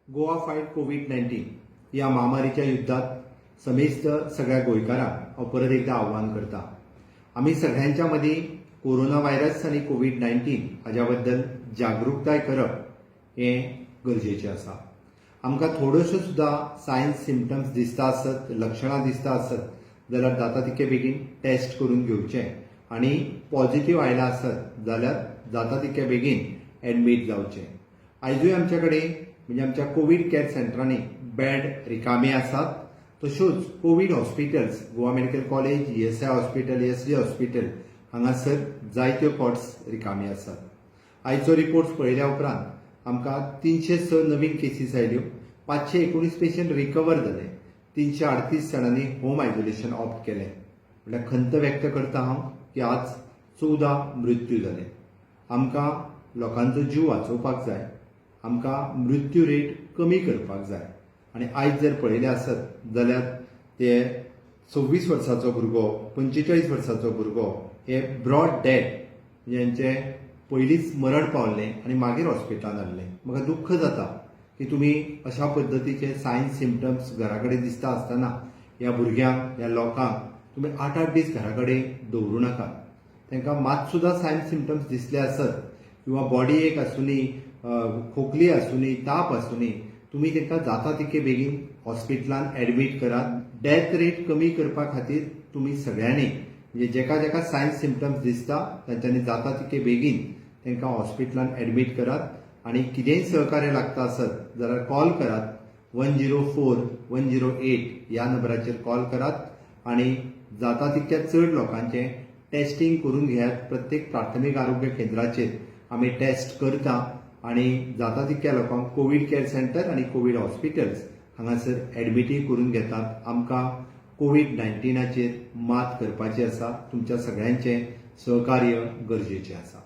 Goa fight कोविड-19 या महामारीच्या युद्धात समेस्त सगळ्या गोंयकारांक हांव परत एकदा आव्हान करता. आमी सगळ्यांच्या मदीं कोरोना व्हायरस आनी कोविड-19 हाच्या बद्दल जागृताय करप हें गरजेचें आसा. आमकां थोड्योश्यो सुद्दां सायन्स सिम्पटम्स दिसता आसत, लक्षणां दिसता आसत जाल्यार जाता तितके बेगीन टेस्ट करून घेवचें आनी पॉझिटिव्ह आयलां आसत जाल्यार जाता तितके बेगीन एडमीट जावचें. आयजूय आमचे कडेन म्हणजे आमच्या कोविड केअर सेंटरांनी बेड रिकामे आसात. तश्योच Covid hospitals Goa medical college, ESI hospital, ESD hospital हांगासर जायत्यो कॉट्स रिकामे आसात. आयचो रिपोर्ट पळयल्या उपरांत आमकां 306 नवीन केसीस आयल्यो, 519 पेशंट रिकवर जाले, 338 जाणांनी होम आयसोलेशन ऑप्ट केलें. म्हळ्यार खंत व्यक्त करता हांव की आज 14 मृत्यू जाले. आमकां लोकांचो जीव वाचोवपाक जाय, आमकां मृत्यू रेट कमी करपाक जाय आनी आयज जर पळयलें आसत जाल्यार ते 26 वर्साचो भुरगो, 45 वर्साचो भुरगो हे ब्रॉड डेड जेंचे पयलींच मरण पावल्लें आनी मागीर हॉस्पिटलांत हाडलें. म्हाका दुख्ख जाता की तुमी अशा पद्दतीचे सायन्स सिम्पटम्स घरा कडेन दिसता आसतना ह्या भुरग्यांक, ह्या लोकांक तुमी 8-8 दीस घरा कडेन दवरूं नाका. तांकां मात सुद्दां सायन्स सिम्पटम्स दिसले आसत किंवा बॉडी एक आसूनी, खोकली आसूनी, ताप आसूनी, तुमी तांकां जाता तितके बेगीन हॉस्पिटलांत एडमीट करात. डेथ रेट कमी करपा खातीर तुमी सगळ्यांनी म्हणजे जेका जेका सायन्स सिम्पटम्स दिसता तांच्यांनी जाता तितके बेगीन तांकां हॉस्पिटलांत एडमीट करात आनी कितेंय सहकार्य लागता आसत जाल्यार कॉल करात. 104 108 ह्या नंबराचेर कॉल करात आनी जाता तितक्या चड लोकांचें टेस्टिंग करून घेयात. प्रत्येक प्राथमीक आरोग्य केंद्राचेर आमी टेस्ट करता आनी जाता तितक्या लोकांक कोविड केअर सेंटर आनी कोविड हॉस्पिटल्स हांगासर एडमिटूय करून घेतात. आमकां कोविड-19चेर मात करपाची आसा. तुमच्या सगळ्यांचें सहकार्य गरजेचें आसा.